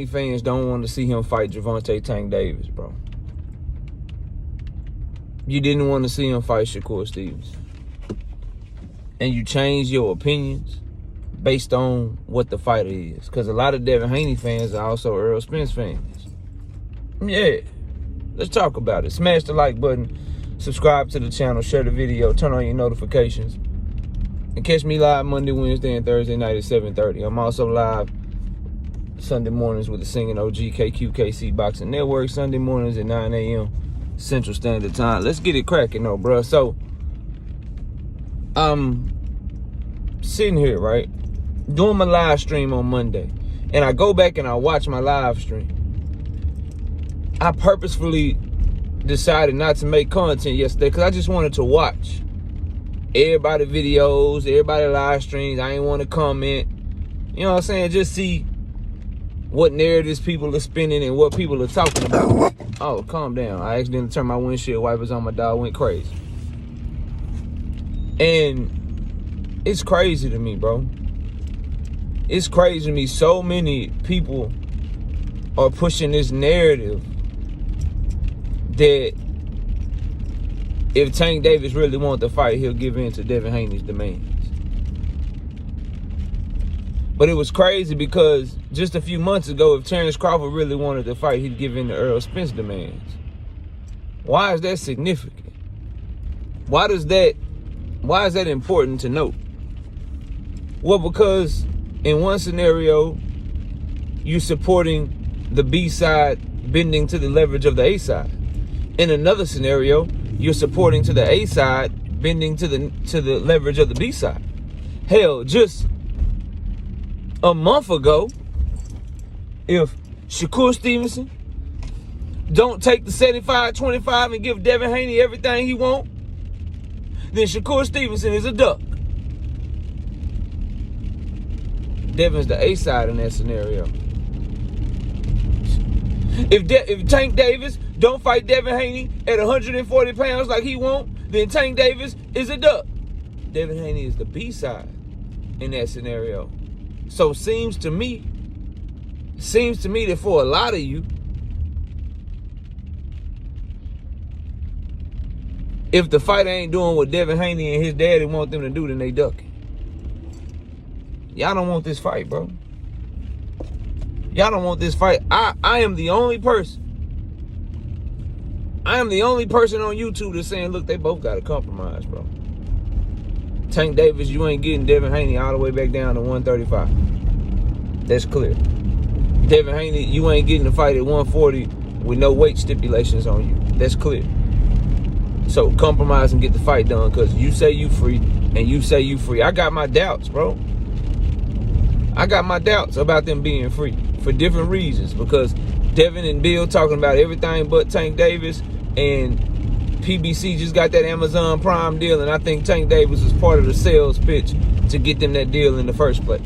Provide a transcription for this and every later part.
Haney fans don't want to see him fight Gervonta Tank Davis, bro. You didn't want to see him fight Shakur Stevenson. And you changed your opinions based on what the fighter is. Because a lot of Devin Haney fans are also Earl Spence fans. Yeah. Let's talk about it. Smash the like button. Subscribe to the channel. Share the video. Turn on your notifications. And catch me live Monday, Wednesday, and Thursday night at 7:30. I'm also live Sunday mornings with the Singing OG KQKC Boxing Network. Sunday mornings at 9 a.m. Central Standard Time. Let's get it cracking though, bro. So, I'm sitting here, right? Doing my live stream on Monday. And I go back and I watch my live stream. I purposefully decided not to make content yesterday because I just wanted to watch everybody videos, everybody live streams. I ain't want to comment. You know what I'm saying? Just see what narratives people are spinning and what people are talking about. Oh, calm down. I accidentally turned my windshield wipers on. My dog went crazy. And it's crazy to me, bro. It's crazy to me. So many people are pushing this narrative that if Tank Davis really wants to fight, he'll give in to Devin Haney's demands. But it was crazy because just a few months ago, if Terrence Crawford really wanted to fight, he'd give in to Earl Spence demands. Why is that significant? Why is that important to note? Well, because in one scenario, you're supporting the B side bending to the leverage of the A side. In another scenario, you're supporting to the A side bending to the leverage of the B side. Hell, just a month ago, if Shakur Stevenson don't take the 75-25 and give Devin Haney everything he wants, then Shakur Stevenson is a duck. Devin's the A side in that scenario. If Tank Davis don't fight Devin Haney at 140 pounds like he want, then Tank Davis is a duck. Devin Haney is the B side in that scenario. So seems to me that for a lot of you, if the fighter ain't doing what Devin Haney and his daddy want them to do, then they ducking. Y'all don't want this fight, bro. Y'all don't want this fight. I am the only person. I am the only person on YouTube that's saying, look, they both got to compromise, bro. Tank Davis, you ain't getting Devin Haney all the way back down to 135. That's clear. Devin Haney, you ain't getting the fight at 140 with no weight stipulations on you. That's clear. So compromise and get the fight done because you say you free and you say you free. I got my doubts, bro. I got my doubts about them being free for different reasons because Devin and Bill talking about everything but Tank Davis, and PBC just got that Amazon Prime deal, and I think Tank Davis is part of the sales pitch to get them that deal in the first place.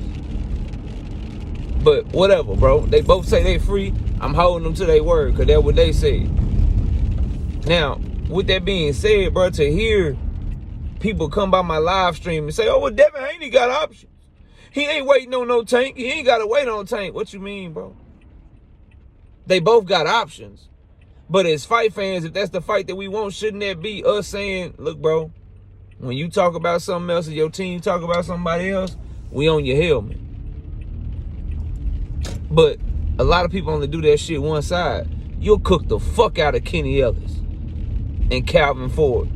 But whatever, bro. They both say they free. I'm holding them to their word because that's what they said. Now, with that being said, bro, to hear people come by my live stream and say, oh, well, Devin Haney got options. He ain't waiting on no Tank. He ain't got to wait on Tank. What you mean, bro? They both got options. But as fight fans, if that's the fight that we want, shouldn't that be us saying, look, bro, when you talk about something else and your team talk about somebody else, we on your helmet. But a lot of people only do that shit one side. You'll cook the fuck out of Kenny Ellis and Calvin Ford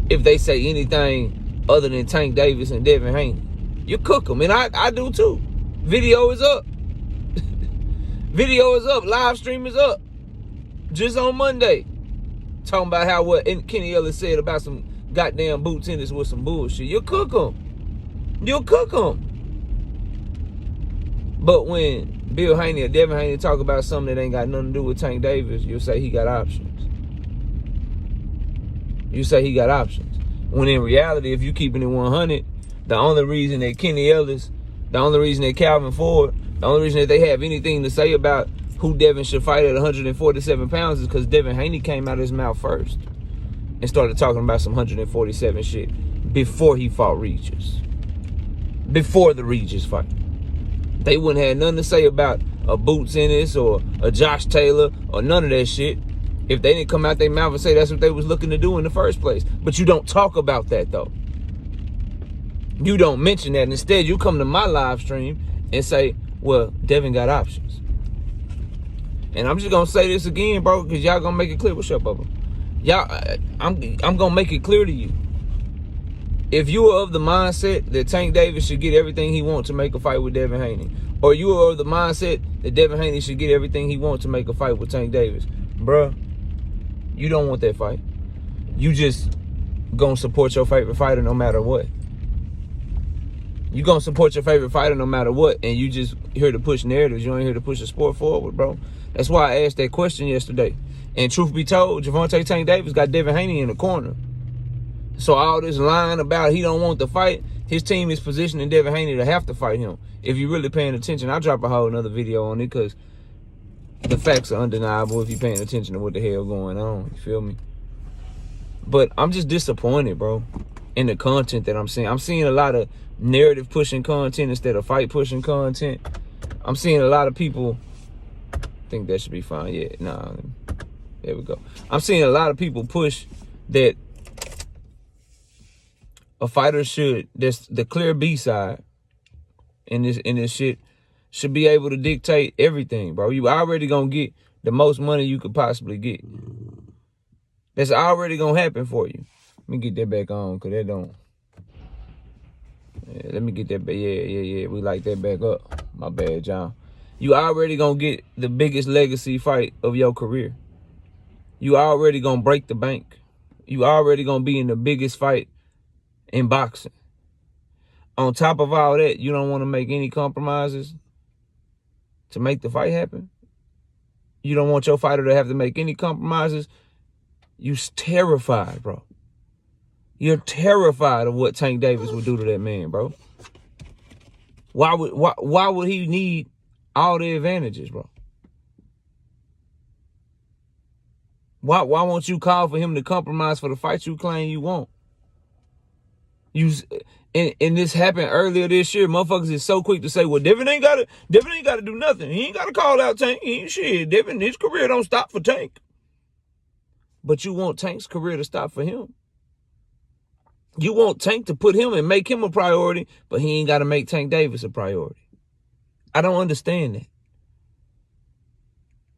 if they say anything other than Tank Davis and Devin Haney. You cook them, and I do too. Video is up. Video is up. Live stream is up. Just on Monday. Talking about how what Kenny Ellis said about some goddamn boot tennis with some bullshit. You'll cook them. You'll cook them. But when Bill Haney or Devin Haney talk about something that ain't got nothing to do with Tank Davis, you'll say he got options. You say he got options. When in reality, if you keeping it 100, the only reason that Kenny Ellis, the only reason that Calvin Ford, the only reason that they have anything to say about who Devin should fight at 147 pounds is because Devin Haney came out of his mouth first and started talking about some 147 shit before he fought Regis. Before the Regis fight. They wouldn't have nothing to say about a Boots Ennis or a Josh Taylor or none of that shit if they didn't come out their mouth and say that's what they was looking to do in the first place. But you don't talk about that, though. You don't mention that. Instead, you come to my live stream and say, well, Devin got options. And I'm just going to say this again, bro, because y'all going to make it clear. What's up, Bubba? Y'all, I'm going to make it clear to you. If you are of the mindset that Tank Davis should get everything he wants to make a fight with Devin Haney, or you are of the mindset that Devin Haney should get everything he wants to make a fight with Tank Davis, bruh, you don't want that fight. You just gonna support your favorite fighter no matter what. You gonna support your favorite fighter no matter what, and you just here to push narratives. You ain't here to push the sport forward, bro. That's why I asked that question yesterday. And truth be told, Gervonta Tank Davis got Devin Haney in the corner. So all this lying about he don't want to fight, his team is positioning Devin Haney to have to fight him. If you're really paying attention, I'll drop a whole another video on it because the facts are undeniable if you're paying attention to what the hell going on. You feel me? But I'm just disappointed, bro, in the content that I'm seeing. I'm seeing a lot of narrative pushing content instead of fight pushing content. I'm seeing a lot of people think that should be fine. Yeah, nah, there we go. I'm seeing a lot of people push that a fighter should, that's the clear B side in this shit, should be able to dictate everything, bro. You already gonna get the most money you could possibly get. That's already gonna happen for you. Let me get that back on, cause that don't. Yeah, let me get that back. Yeah. We like that back up. My bad, John. You already gonna get the biggest legacy fight of your career. You already gonna break the bank. You already gonna be in the biggest fight in boxing. On top of all that, you don't want to make any compromises to make the fight happen. You don't want your fighter to have to make any compromises. You're terrified, bro. You're terrified of what Tank Davis would do to that man, bro. Why would he need all the advantages, bro? Why won't you call for him to compromise for the fight you claim you want? And this happened earlier this year. Motherfuckers is so quick to say, well, Devin ain't gotta do nothing. He ain't gotta call out Tank. He ain't shit. Devin, his career don't stop for Tank. But you want Tank's career to stop for him. You want Tank to put him and make him a priority, but he ain't gotta make Tank Davis a priority. I don't understand that.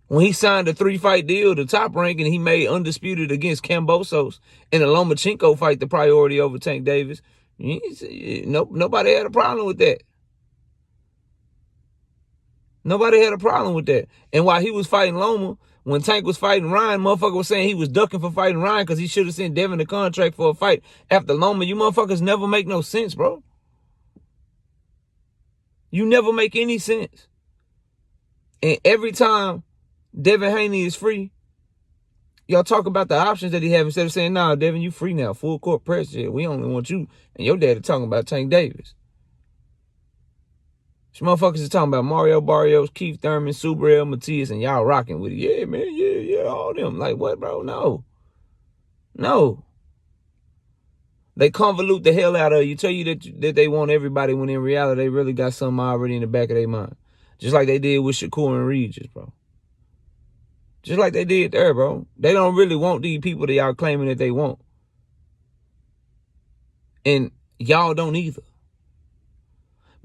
When he signed a 3-fight deal, the Top Rank, and he made undisputed against Kambosos and the Lomachenko fight the priority over Tank Davis, nobody had a problem with that. Nobody had a problem with that. And while he was fighting Loma, when Tank was fighting Ryan, motherfucker was saying he was ducking for fighting Ryan because he should have sent Devin the contract for a fight after Loma. You motherfuckers never make no sense, bro. You never make any sense. And every time Devin Haney is free, y'all talk about the options that he have instead of saying, nah, Devin, you free now. Full court press. Yeah, we only want you and your daddy talking about Tank Davis. These motherfuckers is talking about Mario Barrios, Keith Thurman, Subriel, Matias, and y'all rocking with it. Yeah, man, yeah, all them. Like, what, bro? No. They convolute the hell out of you. Tell you that they want everybody when in reality they really got something already in the back of their mind. Just like they did with Shakur and Regis, bro. Just like they did there, bro. They don't really want these people that y'all claiming that they want. And y'all don't either.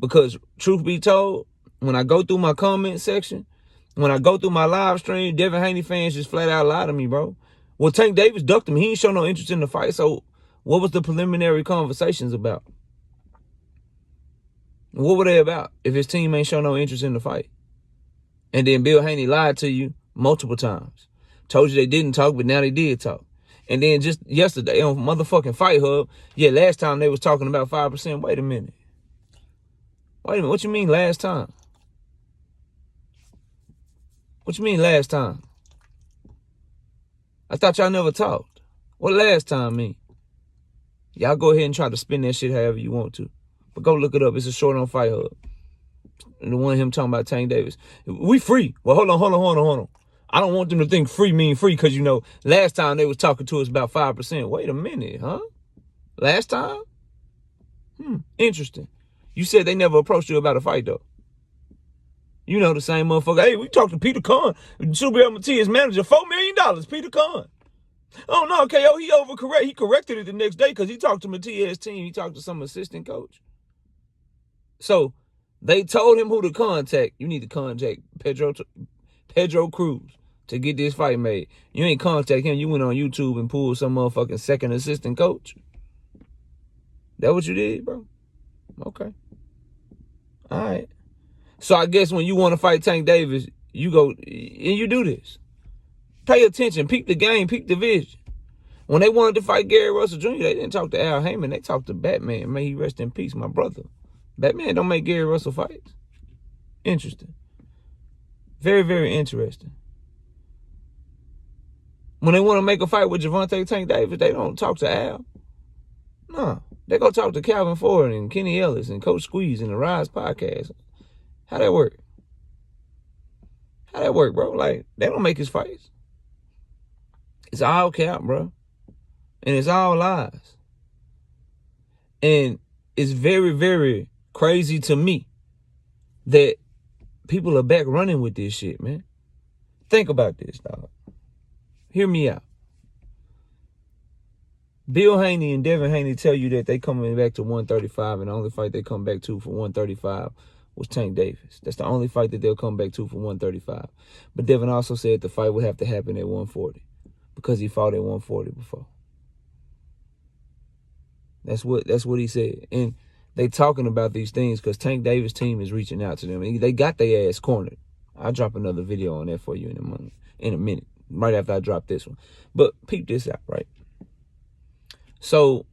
Because truth be told, when I go through my comment section, when I go through my live stream, Devin Haney fans just flat out lie to me, bro. Well, Tank Davis ducked him. He ain't show no interest in the fight. So what was the preliminary conversations about? What were they about if his team ain't show no interest in the fight? And then Bill Haney lied to you multiple times. Told you they didn't talk, but now they did talk. And then just yesterday on motherfucking Fight Hub, yeah, last time they was talking about 5%. Wait a minute, what you mean last time? What you mean last time? I thought y'all never talked. What last time mean? Y'all go ahead and try to spin that shit however you want to. But go look it up. It's a short on Fight Hub. And the one him talking about Tank Davis. We free. Well, hold on. I don't want them to think free mean free because, last time they was talking to us about 5%. Wait a minute, huh? Last time? Interesting. You said they never approached you about a fight, though. You know the same motherfucker. Hey, we talked to Peter Khan, Super Matias manager, $4 million, Peter Khan. Oh no, KO, he corrected it the next day because he talked to Matias' team. He talked to some assistant coach. So they told him who to contact. You need to contact Pedro Cruz to get this fight made. You ain't contact him. You went on YouTube and pulled some motherfucking second assistant coach. That what you did, bro? Okay. All right. So I guess when you want to fight Tank Davis, you go and you do this. Pay attention. Peep the game. Peep the vision. When they wanted to fight Gary Russell Jr., they didn't talk to Al Heyman. They talked to Batman. May he rest in peace, my brother. Batman don't make Gary Russell fights. Interesting. Very, very interesting. When they want to make a fight with Gervonta Tank Davis, they don't talk to Al. No. They go talk to Calvin Ford and Kenny Ellis and Coach Squeeze and the Rise podcast. How that work? How that work, bro? Like, they don't make his fights. It's all cap, bro. And it's all lies. And it's very, very crazy to me that people are back running with this shit, man. Think about this, dog. Hear me out. Bill Haney and Devin Haney tell you that they coming back to 135, and the only fight they come back to for 135 was Tank Davis. That's the only fight that they'll come back to for 135. But Devin also said the fight would have to happen at 140 because he fought at 140 before. That's what he said. And they talking about these things because Tank Davis' team is reaching out to them. And they got their ass cornered. I'll drop another video on that for you in a minute, right after I drop this one. But peep this out, right? So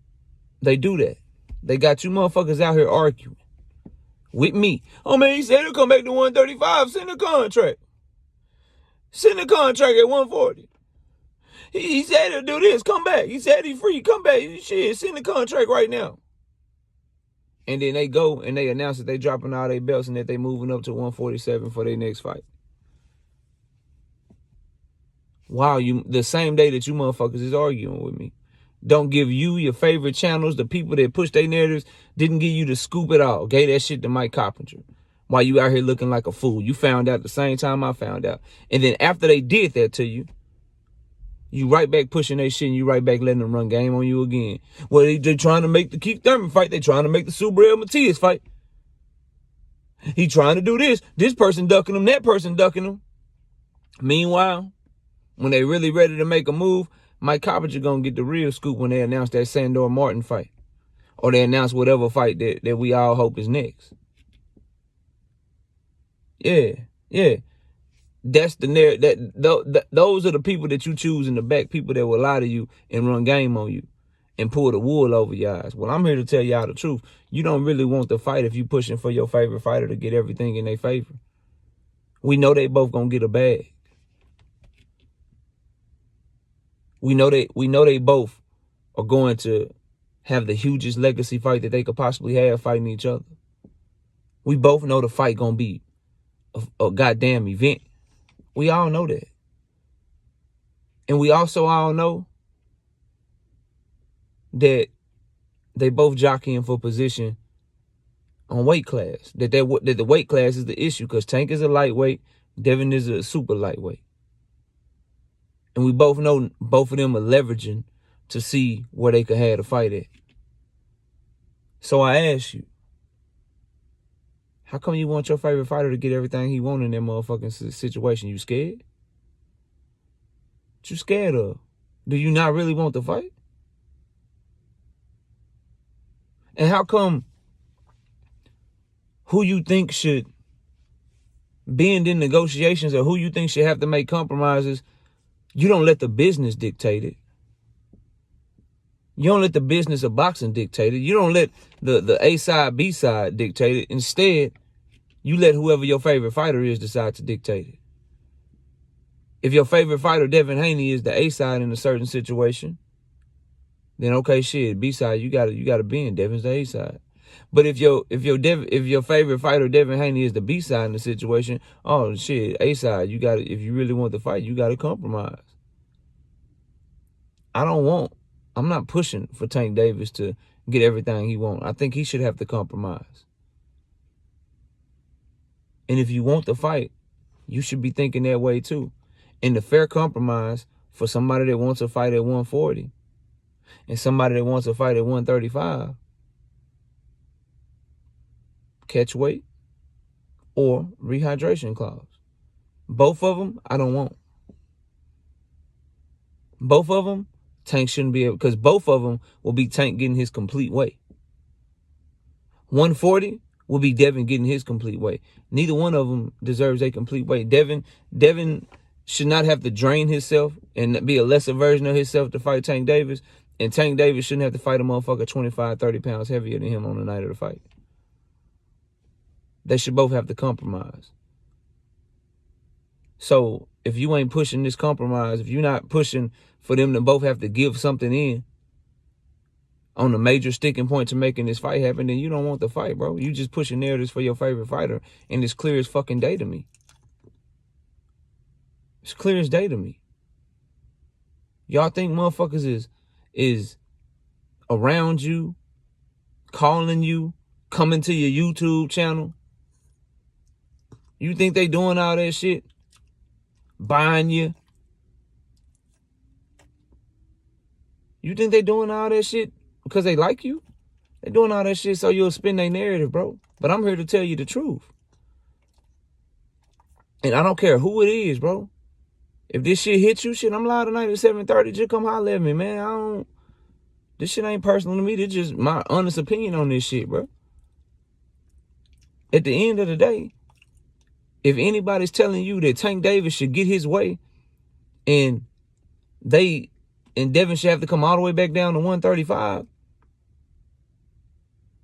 they do that. They got you motherfuckers out here arguing with me. Oh, man, he said he'll come back to 135. Send the contract. Send the contract at 140. He said he'll do this. Come back. He said he's free. Come back. Shit, send the contract right now. And then they go and they announce that they dropping all their belts and that they moving up to 147 for their next fight. Wow, the same day that you motherfuckers is arguing with me. Don't give you your favorite channels, the people that push their narratives, didn't give you the scoop at all. Gave that shit to Mike Carpenter. While you out here looking like a fool. You found out the same time I found out. And then after they did that to you, you right back pushing that shit and you right back letting them run game on you again. Well, they trying to make the Keith Thurman fight. They trying to make the Super Matias fight. He trying to do this. This person ducking him, that person ducking him. Meanwhile, when they really ready to make a move, Mike Carpenter gonna get the real scoop when they announce that Sandor Martin fight. Or they announce whatever fight that we all hope is next. Yeah. That's the narrative. Those are the people that you choose in the back, people that will lie to you and run game on you and pull the wool over your eyes. Well, I'm here to tell y'all the truth. You don't really want the fight if you pushing for your favorite fighter to get everything in their favor. We know they both gonna get a bag. We know they both are going to have the hugest legacy fight that they could possibly have fighting each other. We both know the fight gonna be a goddamn event. We all know that. And we also all know that they both jockeying for position on weight class. That the weight class is the issue because Tank is a lightweight, Devin is a super lightweight. And we both know both of them are leveraging to see where they could have the fight at. So I ask you, how come you want your favorite fighter to get everything he want in that motherfucking situation? You scared? What you scared of? Do you not really want the fight? And how come who you think should bend in negotiations or who you think should have to make compromises, you don't let the business dictate it. You don't let the business of boxing dictate it. You don't let the A side, B side dictate it. Instead, you let whoever your favorite fighter is decide to dictate it. If your favorite fighter, Devin Haney, is the A side in a certain situation, then okay, shit, B side, you gotta bend. Devin's the A side. But if your favorite fighter, Devin Haney, is the B side in the situation, oh shit, A side, if you really want the fight, you gotta compromise. I'm not pushing for Tank Davis to get everything he wants. I think he should have to compromise. And if you want the fight, you should be thinking that way too. And the fair compromise for somebody that wants to fight at 140 and somebody that wants to fight at 135, catch weight or rehydration clause. Both of them, I don't want. Both of them, Tank shouldn't be able, because both of them will be Tank getting his complete weight. 140 will be Devin getting his complete weight. Neither one of them deserves a complete weight. Devin should not have to drain himself and be a lesser version of himself to fight Tank Davis. And Tank Davis shouldn't have to fight a motherfucker 25, 30 pounds heavier than him on the night of the fight. They should both have to compromise. So if you ain't pushing this compromise, if you're not pushing for them to both have to give something in on the major sticking point to making this fight happen, then you don't want the fight, bro. You just pushing narratives for your favorite fighter, and it's clear as fucking day to me. It's clear as day to me. Y'all think motherfuckers is around you, calling you, coming to your YouTube channel? You think they doing all that shit? Buying you? You think they doing all that shit because they like you? They doing all that shit so you'll spin their narrative, bro. But I'm here to tell you the truth. And I don't care who it is, bro. If this shit hits you, shit, I'm live tonight at 7:30. Just come holler at me, man. This shit ain't personal to me. This just my honest opinion on this shit, bro. At the end of the day, if anybody's telling you that Tank Davis should get his way and Devin should have to come all the way back down to 135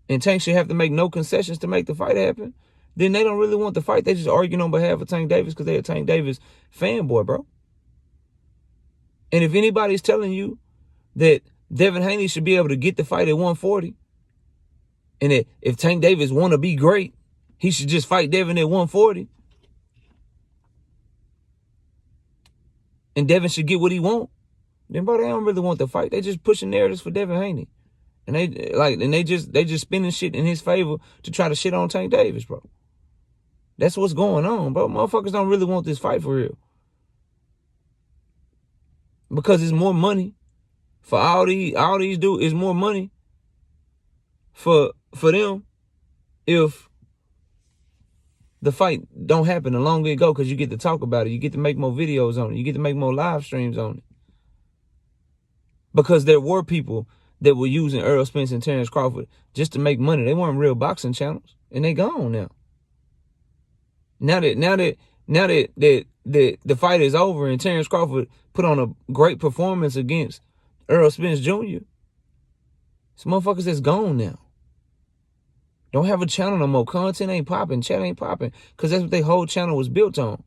and Tank should have to make no concessions to make the fight happen, then they don't really want the fight. They just arguing on behalf of Tank Davis because they're a Tank Davis fanboy, bro. And if anybody's telling you that Devin Haney should be able to get the fight at 140 and that if Tank Davis want to be great, he should just fight Devin at 140 and Devin should get what he want, then bro, they don't really want the fight. They just pushing narratives for Devin Haney. And they just spinning shit in his favor to try to shit on Tank Davis, bro. That's what's going on, bro. Motherfuckers don't really want this fight for real. Because it's more money for all these dudes. It's more money for them if the fight don't happen the longer it go, because you get to talk about it. You get to make more videos on it. You get to make more live streams on it. Because there were people that were using Errol Spence and Terrence Crawford just to make money. They weren't real boxing channels, and they gone now. Now that the fight is over and Terrence Crawford put on a great performance against Errol Spence Jr., some motherfuckers that's gone now. Don't have a channel no more. Content ain't popping. Chat ain't popping. Because that's what their whole channel was built on.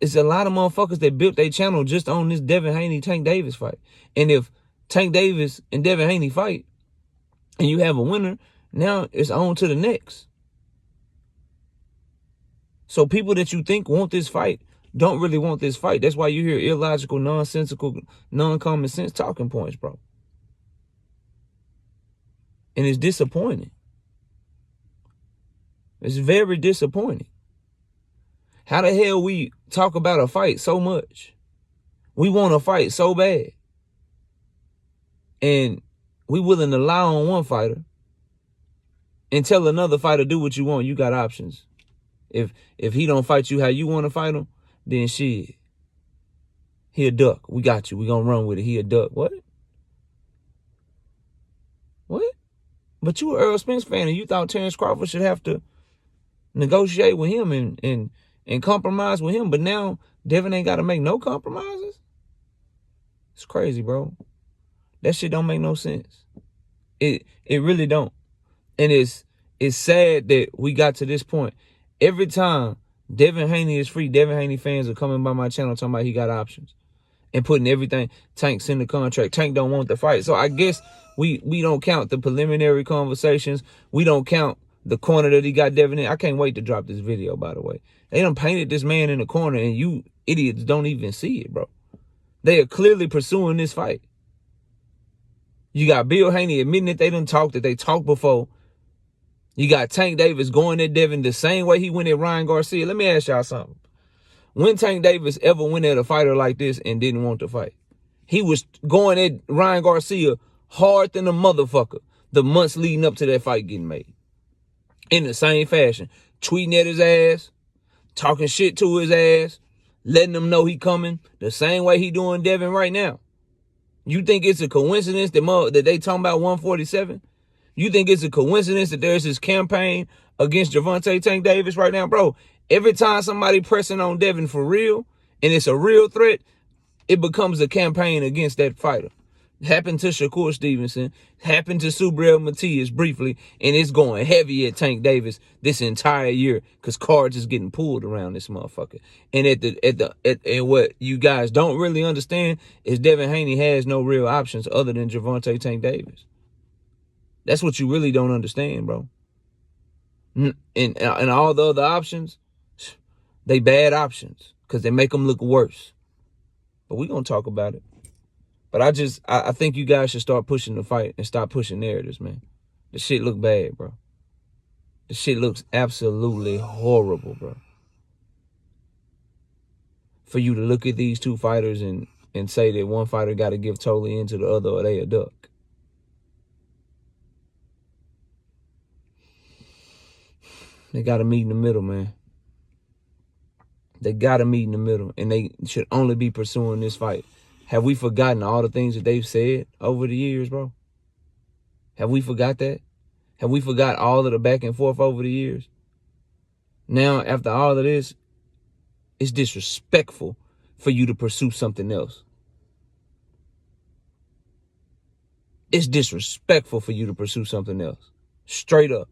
It's a lot of motherfuckers that built their channel just on this Devin Haney-Tank Davis fight. And if Tank Davis and Devin Haney fight and you have a winner, now it's on to the next. So people that you think want this fight don't really want this fight. That's why you hear illogical, nonsensical, non-common sense talking points, bro. And it's disappointing. It's very disappointing. How the hell we talk about a fight so much? We want a fight so bad. And we willing to lie on one fighter and tell another fighter, do what you want. You got options. If he don't fight you how you want to fight him, then shit, he a duck. We got you. We gonna run with it. He a duck. What? What? But you an Errol Spence fan and you thought Terrence Crawford should have to negotiate with him and compromise with him. But now Devin ain't got to make no compromises? It's crazy, bro. That shit don't make no sense. It really don't. And it's sad that we got to this point. Every time Devin Haney is free, Devin Haney fans are coming by my channel talking about he got options and putting everything. Tank's in the contract. Tank don't want the fight. So I guess we don't count the preliminary conversations. We don't count the corner that he got Devin in. I can't wait to drop this video, by the way. They done painted this man in the corner and you idiots don't even see it, bro. They are clearly pursuing this fight. You got Bill Haney admitting that they done talked, that they talked before. You got Tank Davis going at Devin the same way he went at Ryan Garcia. Let me ask y'all something. When Tank Davis ever went at a fighter like this and didn't want to fight? He was going at Ryan Garcia hard than a motherfucker the months leading up to that fight getting made. In the same fashion. Tweeting at his ass, talking shit to his ass, letting him know he coming the same way he doing Devin right now. You think it's a coincidence that they talking about 147? You think it's a coincidence that there's this campaign against Gervonta Tank Davis right now? Bro, every time somebody pressing on Devin for real, and it's a real threat, it becomes a campaign against that fighter. Happened to Shakur Stevenson, happened to Subriel Matias briefly, and it's going heavy at Tank Davis this entire year because cards is getting pulled around this motherfucker. And and what you guys don't really understand is Devin Haney has no real options other than Gervonta Tank Davis. That's what you really don't understand, bro. And all the other options, they bad options because they make them look worse. But we're going to talk about it. But I think you guys should start pushing the fight and stop pushing narratives, man. The shit look bad, bro. The shit looks absolutely horrible, bro. For you to look at these two fighters and say that one fighter got to give totally into the other or they a duck. They got to meet in the middle, man. They got to meet in the middle, and they should only be pursuing this fight. Have we forgotten all the things that they've said over the years, bro? Have we forgot that? Have we forgot all of the back and forth over the years? Now, after all of this, it's disrespectful for you to pursue something else. It's disrespectful for you to pursue something else. Straight up.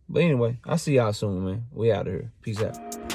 But anyway, I'll see y'all soon, man. We out of here. Peace out.